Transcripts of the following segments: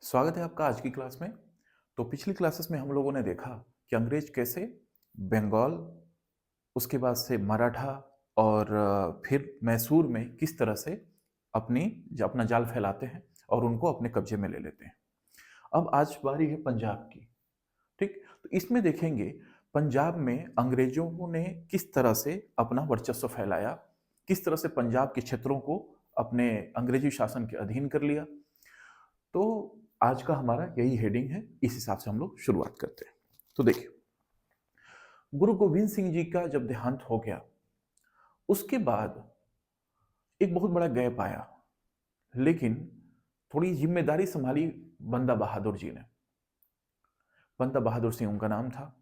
स्वागत है आपका आज की क्लास में। तो पिछली क्लासेस में हम लोगों ने देखा कि अंग्रेज कैसे बंगाल, उसके बाद से मराठा और फिर मैसूर में किस तरह से अपना जाल फैलाते हैं और उनको अपने कब्जे में ले लेते हैं। अब आज बारी है पंजाब की। ठीक, तो इसमें देखेंगे पंजाब में अंग्रेजों ने किस तरह से अपना वर्चस्व फैलाया, किस तरह से पंजाब के क्षेत्रों को अपने अंग्रेजी शासन के अधीन कर लिया। तो आज का हमारा यही हेडिंग है, इस हिसाब से हम लोग शुरुआत करते हैं। तो देखिए, गुरु गोविंद सिंह जी का जब देहांत हो गया, उसके बाद एक बहुत बड़ा गैप आया, लेकिन थोड़ी जिम्मेदारी संभाली बंदा बहादुर जी ने। बंदा बहादुर सिंह उनका नाम था।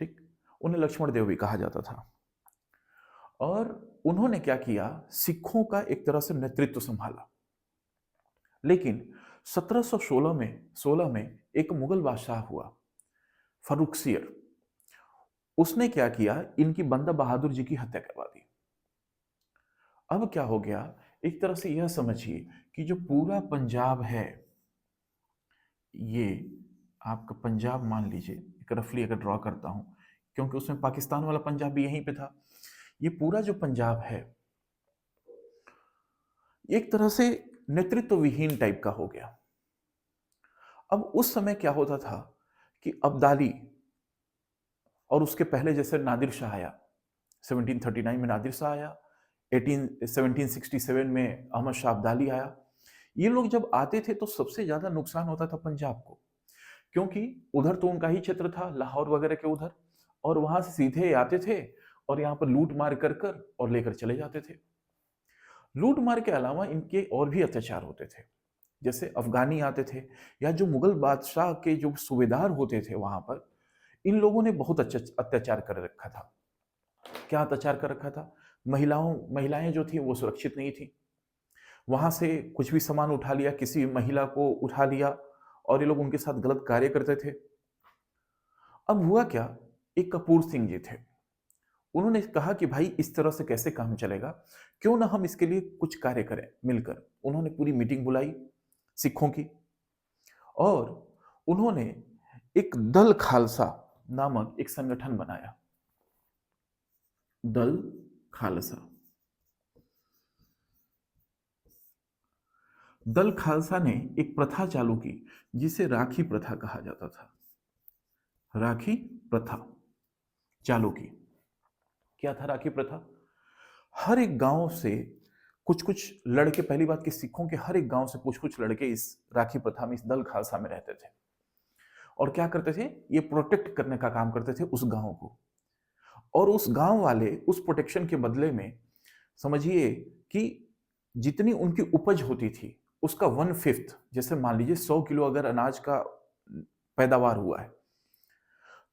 ठीक, उन्हें लक्ष्मण देव भी कहा जाता था। और उन्होंने क्या किया, सिखों का एक तरह से नेतृत्व संभाला। लेकिन 1716 में एक मुगल बादशाह हुआ, फर्रुखसियर। उसने क्या किया, इनकी बंदा बहादुर जी की हत्या करवा दी। अब क्या हो गया, एक तरह से यह समझिए कि जो पूरा पंजाब है, ये आपका पंजाब मान लीजिए, एक रफली अगर ड्रॉ करता हूं, क्योंकि उसमें पाकिस्तान वाला पंजाब भी यहीं पे था। ये पूरा जो पंजाब है, एक तरह से नेतृत्व विहीन टाइप का हो गया। अब उस समय क्या होता था कि अब्दाली और उसके पहले जैसे नादिर शाह आया, 1739 में नादिर शाह आया, 1767 में अहमद शाह अब्दाली आया। ये लोग जब आते थे तो सबसे ज्यादा नुकसान होता था पंजाब को, क्योंकि उधर तो उनका ही क्षेत्र था, लाहौर वगैरह के उधर, और वहां से सीधे आते थे और यहाँ पर लूट मार कर कर और लेकर चले जाते थे। लूट मार के अलावा इनके और भी अत्याचार होते थे। जैसे अफगानी आते थे, या जो मुगल बादशाह के जो सूबेदार होते थे वहां पर, इन लोगों ने बहुत अत्याचार कर रखा था। क्या अत्याचार कर रखा था, महिलाएं जो थी वो सुरक्षित नहीं थी। वहां से कुछ भी सामान उठा लिया, किसी महिला को उठा लिया, और ये लोग उनके साथ गलत कार्य करते थे। अब हुआ क्या, एक कपूर सिंह जी थे। उन्होंने कहा कि भाई इस तरह से कैसे काम चलेगा, क्यों ना हम इसके लिए कुछ कार्य करें मिलकर। उन्होंने पूरी मीटिंग बुलाई सिखों की, और उन्होंने एक दल खालसा नामक एक संगठन बनाया। दल खालसा। दल खालसा ने एक प्रथा चालू की, जिसे राखी प्रथा कहा जाता था। राखी प्रथा चालू की। क्या था राखी प्रथा, हर एक गांव से कुछ कुछ लड़के, पहली बात कि सिखों के हर एक गांव से कुछ कुछ लड़के इस राखी प्रथा में, इस दल खालसा में रहते थे। और क्या करते थे, ये प्रोटेक्ट करने का काम करते थे उस गांव को। और उस गांव वाले उस प्रोटेक्शन के बदले में, समझिए कि जितनी उनकी उपज होती थी उसका 1/5, जैसे मान लीजिए 100 किलो अगर अनाज का पैदावार हुआ है,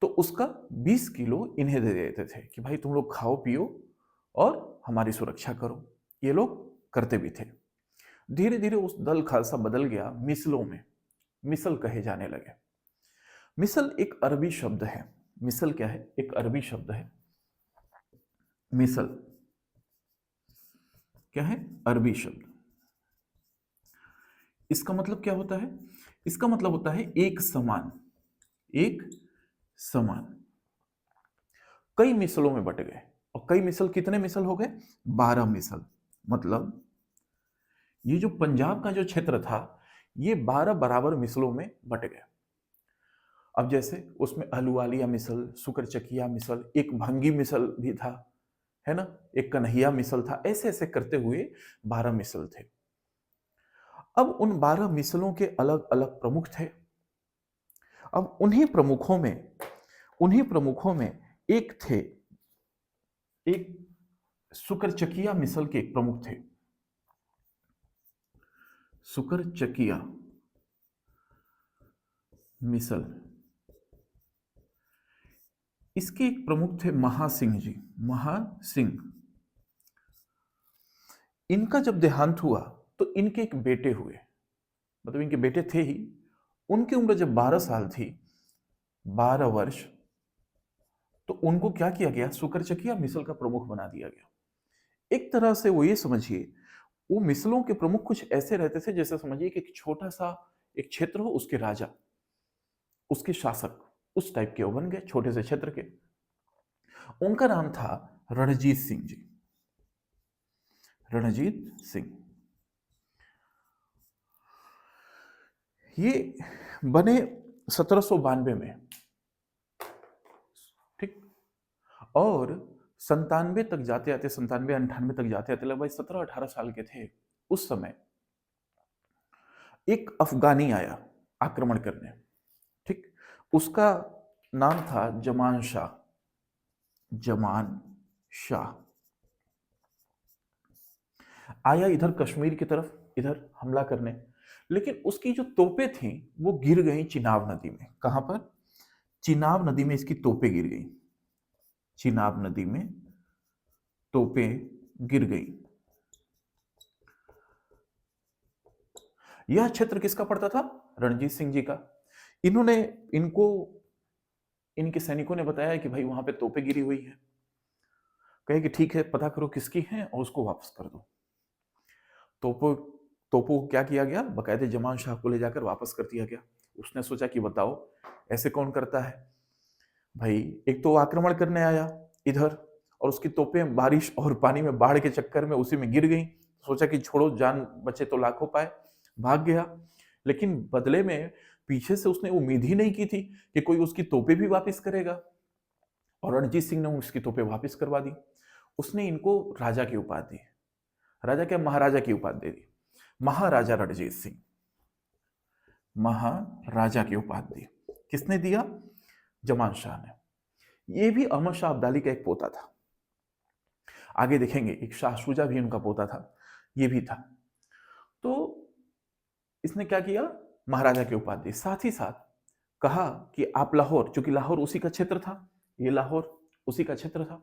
तो उसका 20 किलो इन्हें दे देते थे कि भाई तुम लोग खाओ पियो और हमारी सुरक्षा करो। ये लोग करते भी थे। धीरे धीरे उस दल खालसा बदल गया मिसलों में, मिसल कहे जाने लगे। मिसल एक अरबी शब्द है। मिसल क्या है, एक अरबी शब्द है। मिसल क्या है, अरबी शब्द। इसका मतलब क्या होता है, इसका मतलब होता है एक समान। एक समान। कई मिसलों में बट गए, और कई मिसल, कितने मिसल हो गए, 12 मिसल। मतलब ये जो पंजाब का जो क्षेत्र था, ये 12 बराबर मिसलों में बट गया। अब जैसे उसमें अहलुवालिया मिसल, सुकरचकिया मिसल, एक भंगी मिसल भी था, है ना, एक कन्हैया मिसल था, ऐसे ऐसे करते हुए 12 मिसल थे। अब उन 12 मिसलों के अलग अलग प्रमुख थे। अब उन्हीं प्रमुखों में एक थे, एक सुकरचकिया मिसल के एक प्रमुख थे। सुकरचकिया मिसल, इसके एक प्रमुख थे महासिंह जी, महासिंह। इनका जब देहांत हुआ तो इनके एक बेटे हुए, मतलब इनके बेटे थे ही। उनकी उम्र जब 12 साल थी, 12 वर्ष, तो उनको क्या किया गया, सुकरचकिया मिसल का प्रमुख बना दिया गया। एक तरह से वो ये समझिए, वो मिसलों के प्रमुख कुछ ऐसे रहते थे जैसे समझिए कि एक छोटा सा एक क्षेत्र हो, उसके राजा, उसके शासक, उस टाइप के वो बन गए, छोटे से क्षेत्र के। उनका नाम था रणजीत सिंह जी, रणजीत सिंह। ये बने 1792 में, ठीक। और 97 तक जाते जाते, 97-98 तक जाते जाते लगभग 17-18 साल के थे उस समय, एक अफगानी आया आक्रमण करने, ठीक। उसका नाम था जमान शाह, जमान शाह। आया इधर कश्मीर की तरफ, इधर हमला करने, लेकिन उसकी जो तोपें थी वो गिर गई चिनाब नदी में। कहां पर? चिनाब नदी में इसकी तोपें गिर गई, चिनाब नदी में तोपें गिर गई। यह क्षेत्र किसका पड़ता था? रणजीत सिंह जी का। इन्होंने इनको इनके सैनिकों ने बताया कि भाई वहां पे तोपें गिरी हुई है। कहे कि ठीक है, पता करो किसकी है और उसको वापस कर दो। तोपों तोपों को क्या किया गया? बकायदे जमान शाह को ले जाकर वापस कर दिया गया। उसने सोचा कि बताओ ऐसे कौन करता है भाई, एक तो आक्रमण करने आया इधर और उसकी तोपें बारिश और पानी में, बाढ़ के चक्कर में उसी में गिर गई। सोचा कि छोड़ो, जान बचे तो लाखों पाए, भाग गया। लेकिन बदले में पीछे से उसने उम्मीद ही नहीं की थी कि कोई उसकी तोपें भी वापस करेगा, और रणजीत सिंह ने उसकी तोपें वापस करवा दी। उसने इनको राजा की उपाधि, राजा क्या, महाराजा की उपाधि दे दी, महाराजा रणजीत सिंह, महाराजा की उपाधि दी। किसने दिया? जमान शाह ने। ये भी अहमद शाह अब्दाली का एक पोता था, आगे देखेंगे। एक शाह शुजा भी उनका पोता था, ये भी था। तो इसने क्या किया? महाराजा की उपाधि। साथ ही साथ कहा कि आप लाहौर, चूंकि लाहौर उसी का क्षेत्र था, ये लाहौर उसी का क्षेत्र था,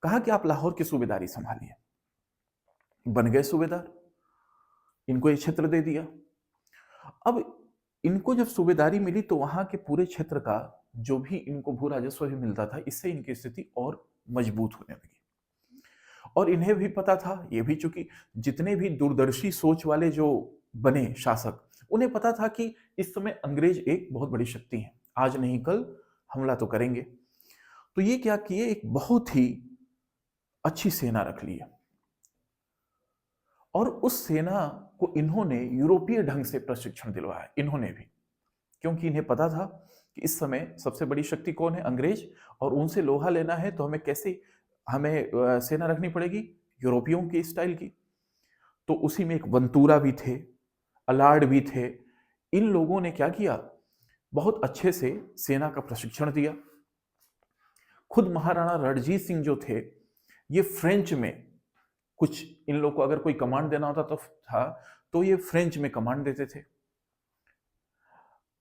कहा कि आप लाहौर की सूबेदारी संभालिए। बन गए सूबेदार, इनको ये क्षेत्र दे दिया। अब इनको जब सूबेदारी मिली तो वहां के पूरे क्षेत्र का जो भी इनको भू राजस्व भी मिलता था, इससे इनकी स्थिति और मजबूत होने लगी। और इन्हें भी पता था, ये भी, चूंकि जितने भी दूरदर्शी सोच वाले जो बने शासक, उन्हें पता था कि इस समय अंग्रेज एक बहुत बड़ी शक्ति है, आज नहीं कल हमला तो करेंगे। तो ये क्या किए, एक बहुत ही अच्छी सेना रख ली है, और उस सेना को इन्होंने यूरोपीय ढंग से प्रशिक्षण दिलवाया, इन्होंने भी, क्योंकि इन्हें पता था कि इस समय सबसे बड़ी शक्ति कौन है? अंग्रेज। और उनसे लोहा लेना है तो हमें सेना रखनी पड़ेगी यूरोपियों की स्टाइल की। तो उसी में एक वंतूरा भी थे, अलार्ड भी थे। इन लोगों ने क्या किया? बहुत अच्छे से सेना का प्रशिक्षण दिया। खुद महाराणा रणजीत सिंह जो थे, ये फ्रेंच में कुछ, इन लोगों को अगर कोई कमांड देना होता तो ये फ्रेंच में कमांड देते थे।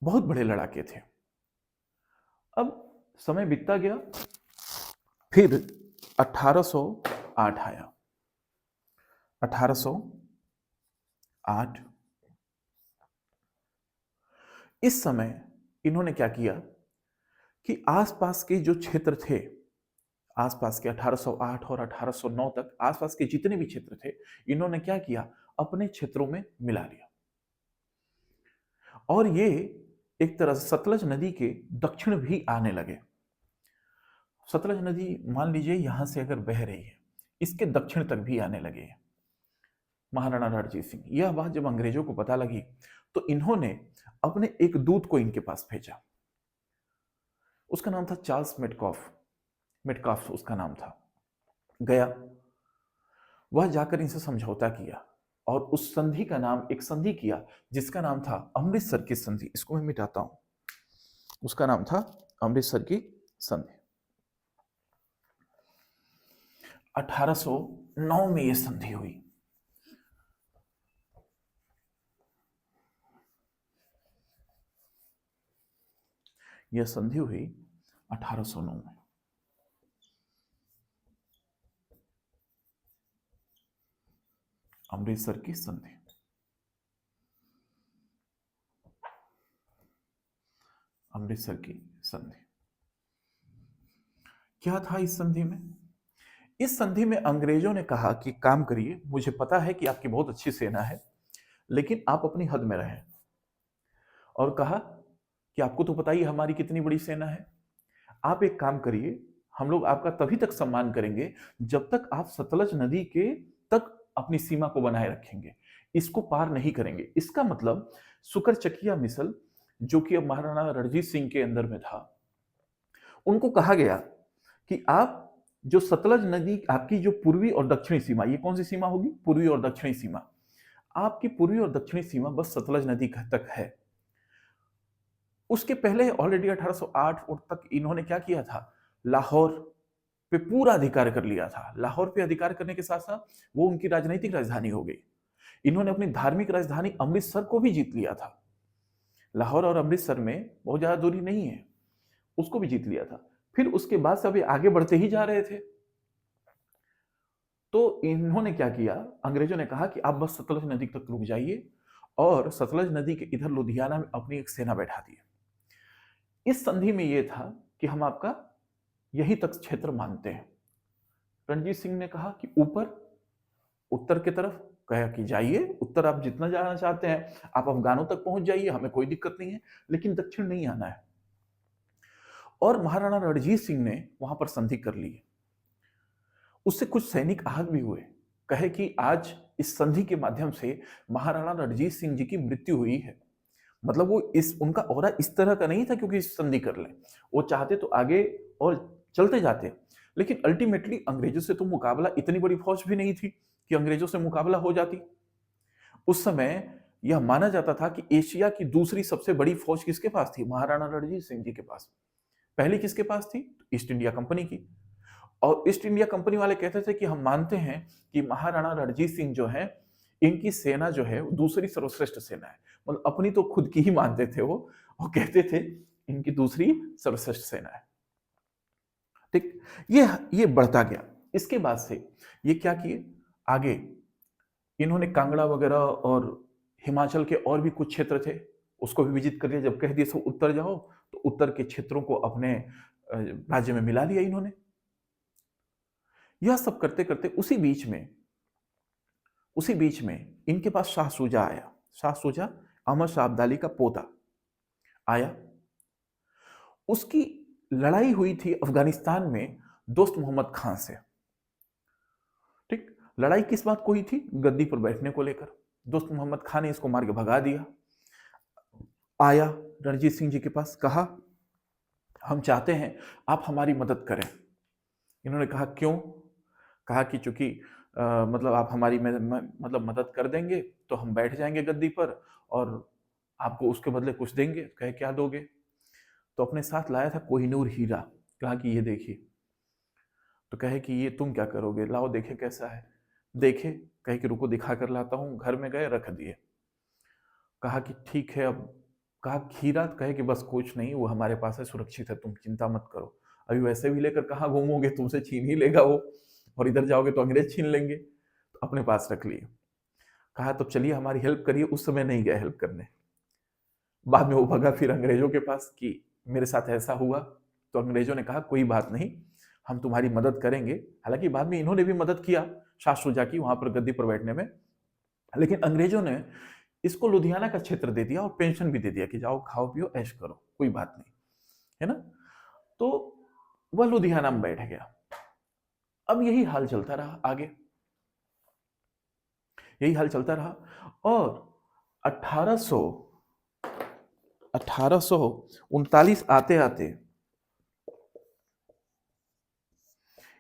बहुत बड़े लड़ाके थे। अब समय बीतता गया, फिर 1808 आया, 1808। इस समय इन्होंने क्या किया कि आसपास के जो क्षेत्र थे, आसपास के 1808 और 1809 तक आसपास के जितने भी क्षेत्र थे, इन्होंने क्या किया? अपने क्षेत्रों में मिला लिया। और ये एक तरह से सतलज नदी के दक्षिण भी आने लगे। सतलज नदी मान लीजिए यहां से अगर बह रही है, इसके दक्षिण तक भी आने लगे महाराणा रणजीत सिंह। यह बात जब अंग्रेजों को पता लगी तो इन्होंने अपने एक दूत को इनके पास भेजा। उसका नाम था चार्ल्स मेटकॉफ, मेटकॉफ उसका नाम था। गया, वह जाकर इनसे समझौता किया, और उस संधि का नाम, एक संधि किया जिसका नाम था अमृतसर की संधि। इसको मैं मिटाता हूं, उसका नाम था अमृतसर की संधि। 1809 में यह संधि हुई। यह संधि हुई 1809 में। अमृतसर की संधि, अमृतसर की संधि। क्या था इस संधि में? इस संधि में अंग्रेजों ने कहा कि काम करिए, मुझे पता है कि आपकी बहुत अच्छी सेना है, लेकिन आप अपनी हद में रहें। और कहा कि आपको तो पता ही है हमारी कितनी बड़ी सेना है, आप एक काम करिए, हम लोग आपका तभी तक सम्मान करेंगे जब तक आप सतलज नदी के तक अपनी सीमा को बनाए रखेंगे, इसको पार नहीं करेंगे। इसका मतलब सुकरचकिया मिसल, जो कि अब महाराणा रणजीत सिंह के अंदर में था, उनको कहा गया कि आप जो सतलज नदी, आपकी जो पूर्वी और दक्षिणी सीमा, ये कौन सी सीमा होगी? पूर्वी और दक्षिणी सीमा। आपकी पूर्वी और दक्षिणी सीमा बस सतलज नदी तक है। उसके पहले ऑलरेडी 1808 तक इन्होंने क्या किया था? लाहौर पे पूरा अधिकार कर लिया था। लाहौर पे अधिकार करने के साथ साथ वो उनकी राजनीतिक राजधानी हो गई। इन्होंने अपनी धार्मिक राजधानी अमृतसर को भी जीत लिया था। लाहौर और अमृतसर में बहुत ज्यादा दूरी नहीं है, उसको भी जीत लिया था। फिर उसके बाद से अभी आगे बढ़ते ही जा रहे थे। तो इन्होंने क्या किया, अंग्रेजों ने कहा कि आप बस सतलज नदी तक रुक जाइए और सतलज नदी के इधर लुधियाना में अपनी एक सेना बैठा दी। इस संधि में यह था कि हम आपका यही तक क्षेत्र मानते हैं। रणजीत सिंह ने कहा कि ऊपर उत्तर की तरफ, कहा कि जाइए उत्तर, आप जितना जाना चाहते हैं आप अफगानों तक पहुंच जाइए, हमें कोई दिक्कत नहीं है, लेकिन दक्षिण नहीं आना है। और महाराणा रणजीत सिंह ने वहां पर संधि कर ली। उससे कुछ सैनिक आहत भी हुए। कहे कि आज इस संधि के माध्यम से महाराणा रणजीत सिंह जी की मृत्यु हुई है। मतलब वो उनका ऑरा इस तरह का नहीं था क्योंकि इस संधि कर लें, वो चाहते तो आगे और चलते जाते, लेकिन अल्टीमेटली अंग्रेजों से तो मुकाबला, इतनी बड़ी फौज भी नहीं थी कि अंग्रेजों से मुकाबला हो जाती। उस समय यह माना जाता था कि एशिया की दूसरी सबसे बड़ी फौज किसके पास थी? महाराणा रणजीत सिंह जी के पास। पहली किसके पास थी? ईस्ट इंडिया कंपनी की। और ईस्ट इंडिया कंपनी वाले कहते थे कि हम मानते हैं कि महाराणा रणजीत सिंह जो है, इनकी सेना जो है दूसरी सर्वश्रेष्ठ सेना है। मतलब अपनी तो खुद की ही मानते थे वो, और कहते थे इनकी दूसरी सर्वश्रेष्ठ सेना है। ठीक, ये बढ़ता गया। इसके बाद से ये क्या किए आगे, इन्होंने कांगड़ा वगैरह और हिमाचल के और भी कुछ क्षेत्र थे उसको भी विजिट कर लिया। जब कह दिए सब उत्तर जाओ, तो उत्तर के क्षेत्रों को अपने राज्य में मिला लिया इन्होंने। यह सब करते करते उसी बीच में इनके पास शाह शुजा आया। शाह शुजा अहमद शाह अब्दाली का पोता आया। उसकी लड़ाई हुई थी अफगानिस्तान में दोस्त मोहम्मद खान से। ठीक, लड़ाई किस बात को हुई थी? गद्दी पर बैठने को लेकर। दोस्त मोहम्मद खान ने इसको मार के भगा दिया। आया रणजीत सिंह जी के पास, कहा हम चाहते हैं आप हमारी मदद करें। इन्होंने कहा क्यों? कहा कि चूंकि मतलब आप हमारी मतलब मदद कर देंगे तो हम बैठ जाएंगे गद्दी पर और आपको उसके बदले कुछ देंगे। कहे क्या दोगे? तो अपने साथ लाया था कोहिनूर हीरा। कहा कि ये देखिए। तो कहे कि ये तुम क्या करोगे? लाओ देखे कैसा है। देखे, कहे कि रुको दिखा कर लाता हूँ। घर में गए, रख दिए। कहा कि ठीक है। अब कहा हीरा, कहे कि बस कुछ नहीं, वो हमारे पास है, सुरक्षित है, तुम चिंता मत करो। अभी वैसे भी लेकर कहाँ घूमोगे, तुमसे छीन ही लेगा वो, और इधर जाओगे तो अंग्रेज छीन लेंगे। तो अपने पास रख लिए। कहा तो चलिए हमारी हेल्प करिए। उस समय नहीं गए हेल्प करने, बाद में वो भगा फिर अंग्रेजों के पास कि मेरे साथ ऐसा हुआ। तो अंग्रेजों ने कहा कोई बात नहीं, हम तुम्हारी मदद करेंगे। हालांकि बाद में इन्होंने भी मदद किया शाह शुजा की वहां पर गद्दी पर बैठने में, लेकिन अंग्रेजों ने इसको लुधियाना का क्षेत्र दे दिया और पेंशन भी दे दिया कि जाओ खाओ पियो ऐश करो, कोई बात नहीं, है ना। तो वह लुधियाना में बैठ गया। अब यही हाल चलता रहा आगे, यही हाल चलता रहा। और 1839 आते आते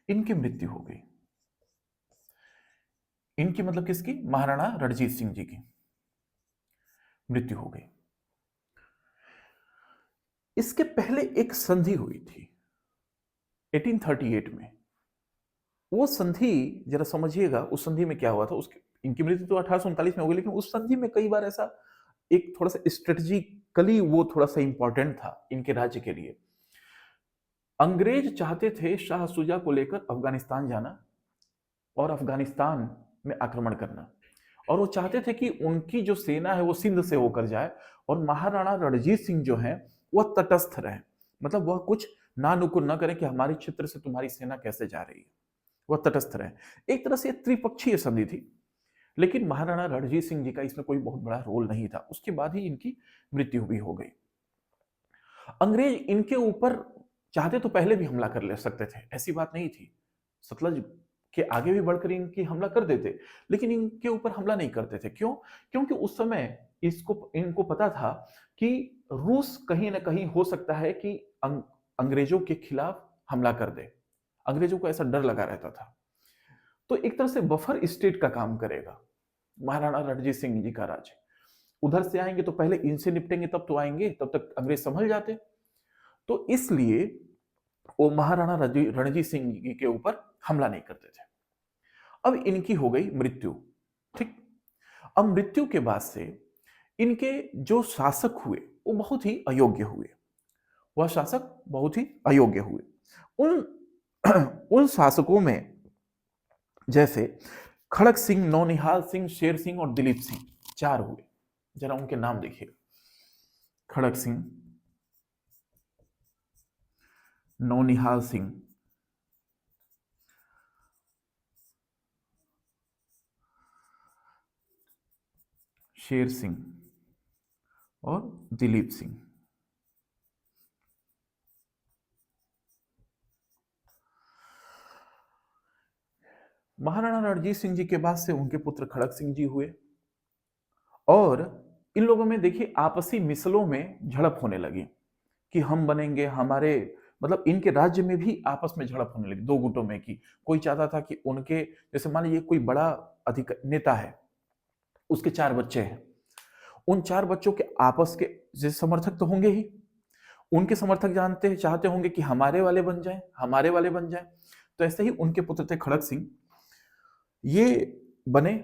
इनकी मृत्यु हो गई। इनकी मतलब किसकी? महाराणा रणजीत सिंह जी की मृत्यु हो गई। इसके पहले एक संधि हुई थी 1838 में। वो संधि जरा समझिएगा, उस संधि में क्या हुआ था। उसकी इनकी मृत्यु तो 1839 में हो गई, लेकिन उस संधि में कई बार ऐसा एक थोड़ा सा स्ट्रेटेजिकली वो थोड़ा सा इंपॉर्टेंट था इनके राज्य के लिए। अंग्रेज चाहते थे शाह शुजा को लेकर अफगानिस्तान जाना और अफगानिस्तान में आक्रमण करना, और वो चाहते थे कि उनकी जो सेना है वो सिंध से होकर जाए और महाराणा रणजीत सिंह जो है वह तटस्थ रहे। मतलब वह कुछ ना नुकुर न करें कि हमारे क्षेत्र से तुम्हारी सेना कैसे जा रही है, वह तटस्थ रहे। एक तरह से त्रिपक्षीय संधि थी। लेकिन महाराणा रणजीत सिंह जी का इसमें कोई बहुत बड़ा रोल नहीं था। उसके बाद ही इनकी मृत्यु भी हो गई। अंग्रेज इनके ऊपर चाहते तो पहले भी हमला कर ले सकते थे, ऐसी बात नहीं थी। सतलज के आगे भी बढ़कर इनकी हमला कर देते, लेकिन इनके ऊपर हमला नहीं करते थे। क्यों? क्योंकि उस समय इनको पता था कि रूस कहीं ना कहीं हो सकता है कि अंग्रेजों के खिलाफ हमला कर दे। अंग्रेजों को ऐसा डर लगा रहता था। तो एक तरह से बफर स्टेट का काम करेगा महाराणा रणजीत सिंह जी का राज। उधर से आएंगे तो पहले इनसे निपटेंगे, तब तो आएंगे, तब तक अंग्रेज संभल जाते। तो इसलिए वो महाराणा रणजीत सिंह जी के ऊपर हमला नहीं करते थे। अब इनकी हो गई मृत्यु, ठीक। अब मृत्यु के बाद से इनके जो शासक हुए वो बहुत ही अयोग्य हुए। वह शासक बहुत ही अयोग्य हुए। उन उन शासकों में जैसे खड़क सिंह, नौनिहाल सिंह, शेर सिंह और दिलीप सिंह, चार हुए। जरा उनके नाम देखिए। खड़क सिंह, नौनिहाल सिंह, शेर सिंह और दिलीप सिंह। महाराणा रणजीत सिंह जी के बाद से उनके पुत्र खड़क सिंह जी हुए। और इन लोगों में देखिए आपसी मिसलों में झड़प होने लगी कि हम बनेंगे, हमारे मतलब इनके राज्य में भी आपस में झड़प होने लगी दो गुटों में। की कोई चाहता था कि उनके, जैसे मान लीजिए कोई बड़ा अधिक नेता है, उसके चार बच्चे हैं, उन चार बच्चों के आपस के जैसे समर्थक तो होंगे ही। उनके समर्थक जानते चाहते होंगे कि हमारे वाले बन जाएं, हमारे वाले बन जाएं। तो ऐसे ही उनके पुत्र थे खड़क सिंह, ये बने।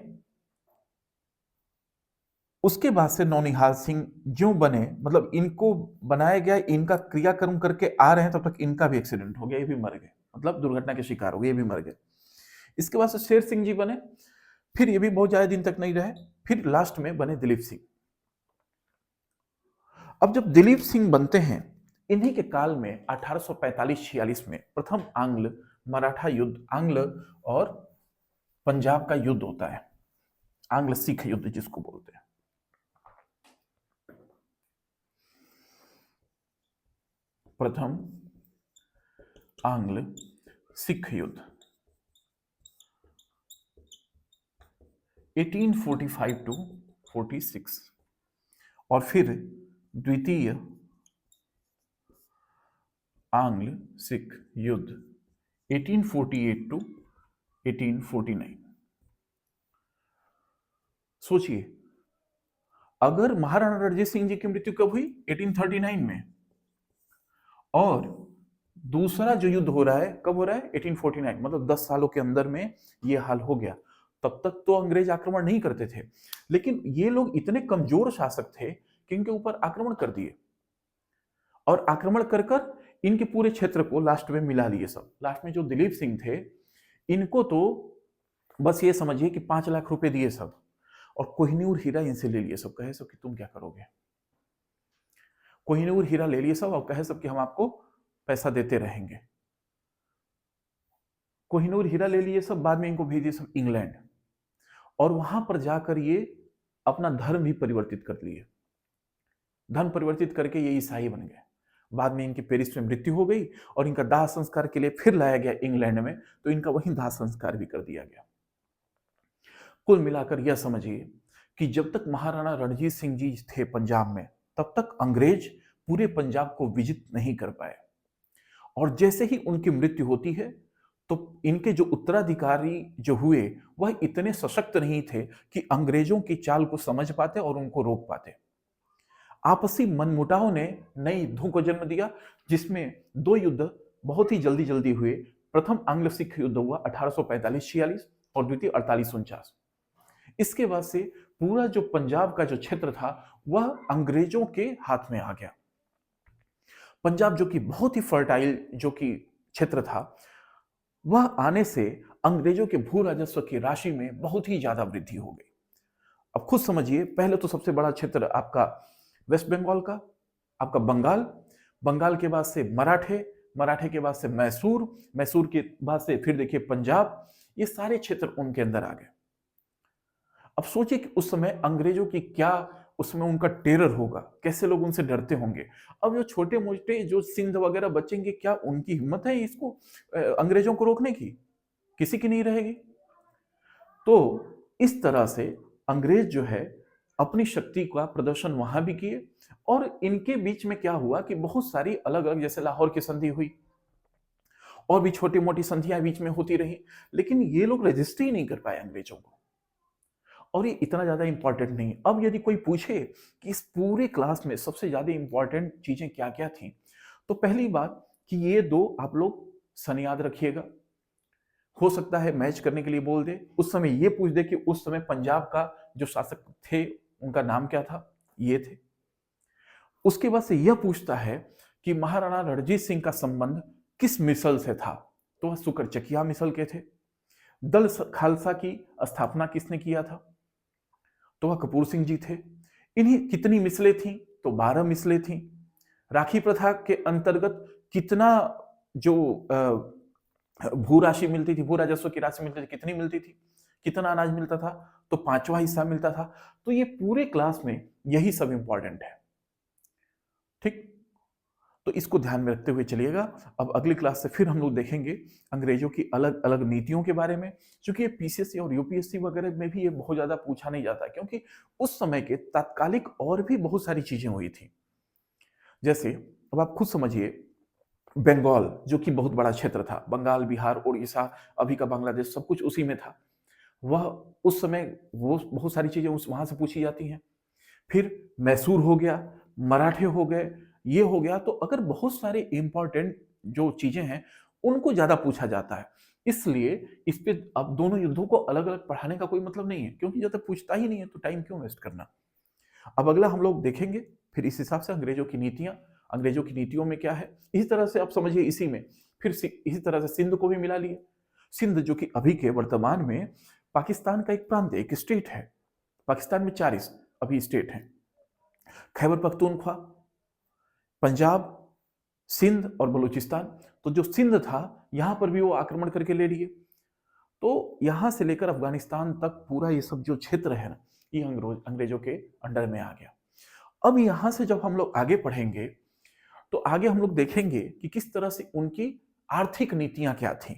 उसके बाद से नौनिहाल सिंह जो बने, मतलब इनको बनाया गया, इनका क्रियाक्रम करके आ रहे हैं, तब तक इनका भी एक्सीडेंट हो गया, ये भी मर गए, मतलब दुर्घटना के शिकार हो गए, ये भी मर गए। इसके बाद से शेर सिंह जी बने, फिर ये भी बहुत ज्यादा दिन तक नहीं रहे, फिर लास्ट में बने दिलीप सिंह। अब जब दिलीप सिंह बनते हैं, इन्हीं के काल में 1845-46 में प्रथम आंग्ल मराठा युद्ध, आंग्ल और पंजाब का युद्ध होता है, आंग्ल सिख युद्ध जिसको बोलते हैं। प्रथम आंग्ल सिख युद्ध 1845 टू 46, और फिर द्वितीय आंग्ल सिख युद्ध 1848 टू 1849। सोचिए, अगर महाराणा रणजीत सिंह जी की मृत्यु कब हुई? 1839 में। और दूसरा जो युद्ध हो रहा है कब हो रहा है? 1849, मतलब 10 सालों के अंदर में ये हाल हो गया। तब तक तो अंग्रेज आक्रमण नहीं करते थे, लेकिन ये लोग इतने कमजोर शासक थे कि इनके ऊपर आक्रमण कर दिए, और आक्रमण कर कर इनके पूरे क्षेत्र को लास्ट में मिला लिए सब। लास्ट में जो दिलीप सिंह थे, इनको तो बस ये समझिए कि 5 लाख रुपए दिए सब, और कोहिनूर हीरा इनसे ले लिए सब। कहे सब कि तुम क्या करोगे? कोहिनूर हीरा ले लिए सब और कहे सब कि हम आपको पैसा देते रहेंगे। कोहिनूर हीरा ले लिए सब, बाद में इनको भेज दिए सब इंग्लैंड, और वहां पर जाकर ये अपना धर्म भी परिवर्तित कर लिए। धर्म परिवर्तित करके ये ईसाई बन गए। बाद में इनकी पेरिस में मृत्यु हो गई, और इनका दाह संस्कार के लिए फिर लाया गया इंग्लैंड में, तो इनका वहीं दाह संस्कार भी कर दिया गया। कुल मिलाकर यह समझिए कि जब तक महाराणा रणजीत सिंह जी थे पंजाब में, तब तक अंग्रेज पूरे पंजाब को विजित नहीं कर पाए। और जैसे ही उनकी मृत्यु होती है, तो इनके जो उत्तराधिकारी जो हुए, वह इतने सशक्त नहीं थे कि अंग्रेजों की चाल को समझ पाते और उनको रोक पाते। आपसी मनमुटाव ने नई धुन को जन्म दिया, जिसमें दो युद्ध बहुत ही जल्दी जल्दी हुए। प्रथम आंग्ल सिख युद्ध हुआ 1845-46 और द्वितीय 48-49। इसके बाद से पूरा जो पंजाब का जो क्षेत्र था, वह अंग्रेजों के हाथ में आ गया। पंजाब जो कि बहुत ही फर्टाइल जो कि क्षेत्र था, वह आने से अंग्रेजों के भू राजस्व की राशि में बहुत ही ज्यादा वृद्धि हो गई। अब खुद समझिए, पहले तो सबसे बड़ा क्षेत्र आपका वेस्ट बंगाल का, आपका बंगाल, बंगाल के बाद से मराठे, मराठे के बाद से मैसूर, मैसूर के बाद से फिर देखिए पंजाब, ये सारे क्षेत्र उनके अंदर आ गए। अब सोचिए कि उस समय अंग्रेजों की क्या उसमें उनका टेरर होगा, कैसे लोग उनसे डरते होंगे। अब जो छोटे-मोटे जो सिंध वगैरह बचेंगे, क्या उनकी हिम्मत है इसको अंग्रेजों को रोकने की? किसी की नहीं रहेगी। तो इस तरह से अंग्रेज जो है अपनी शक्ति का प्रदर्शन वहां भी किए, और इनके बीच में क्या हुआ कि बहुत सारी अलग-अलग, जैसे लाहौर की संधि हुई और भी छोटी-मोटी संधियां बीच में होती रही, लेकिन ये लोग रजिस्ट ही नहीं कर पाए अंग्रेजों को। और ये इतना ज्यादा इंपॉर्टेंट नहीं। अब यदि कोई पूछे कि इस पूरे क्लास में सबसे ज्यादा इंपॉर्टेंट चीजें क्या क्या थी, तो पहली बात कि ये दो आप लोग सन याद रखिएगा। हो सकता है मैच करने के लिए बोल दे, उस समय ये पूछ दे कि उस समय पंजाब का जो शासक थे उनका नाम क्या था, ये थे। उसके बाद से यह पूछता है कि महाराणा रणजीत सिंह का संबंध किस मिसल से था, तो वह सुकरचकिया मिसल के थे। दल खालसा की स्थापना किसने किया था, तो वह कपूर सिंह जी थे। इन्हीं कितनी मिसलें थी, तो 12 मिसलें थी। राखी प्रथा के अंतर्गत कितना जो भू राशि मिलती थी, भू राजस्व की राशि मिलती थी, कितनी मिलती थी, कितना अनाज मिलता था, तो 5वां हिस्सा मिलता था। तो ये पूरे क्लास में यही सब इंपॉर्टेंट है। ठीक, तो इसको ध्यान में रखते हुए चलिएगा। अब अगली क्लास से फिर हम लोग देखेंगे अंग्रेजों की अलग अलग नीतियों के बारे में, क्योंकि ये पीसीएससी और यूपीएससी वगैरह में भी ये बहुत ज्यादा पूछा नहीं जाता, क्योंकि उस समय के तात्कालिक और भी बहुत सारी चीजें हुई थी। जैसे अब आप खुद समझिए, बंगाल जो कि बहुत बड़ा क्षेत्र था, बंगाल, बिहार, उड़ीसा, अभी का बांग्लादेश, सब कुछ उसी में था। वह उस समय वो बहुत सारी चीजें उस वहां से पूछी जाती हैं। फिर मैसूर हो गया, मराठे हो गए, ये हो गया। तो अगर बहुत सारे इंपॉर्टेंट जो चीजें हैं उनको ज्यादा पूछा जाता है, इसलिए इस पे अब दोनों युद्धों को अलग अलग पढ़ाने का कोई मतलब नहीं है, क्योंकि जब तक पूछता ही नहीं है तो टाइम क्यों वेस्ट करना। अब अगला हम लोग देखेंगे फिर इस हिसाब से अंग्रेजों की नीतियां, अंग्रेजों की नीतियों में क्या है, इसी तरह से आप समझिए। इसी में फिर इसी तरह से सिंध को भी मिला लिए। सिंध जो कि अभी के वर्तमान में पाकिस्तान का एक प्रांत है, एक स्टेट है। पाकिस्तान में 4 अभी स्टेट हैं, खैबर पख्तूनख्वा, पंजाब, सिंध और बलूचिस्तान। तो जो सिंध था यहां पर भी वो आक्रमण करके ले लिए। तो यहां से लेकर अफगानिस्तान तक पूरा ये सब जो क्षेत्र है ना, ये अंग्रेजों के अंडर में आ गया। अब यहां से जब हम लोग आगे पढ़ेंगे तो आगे हम लोग देखेंगे कि किस तरह से उनकी आर्थिक नीतियां क्या थी।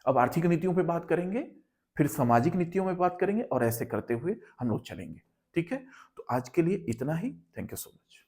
अब आर्थिक नीतियों पे बात करेंगे, फिर सामाजिक नीतियों में बात करेंगे, और ऐसे करते हुए हम लोग चलेंगे। ठीक है, तो आज के लिए इतना ही। Thank you so much.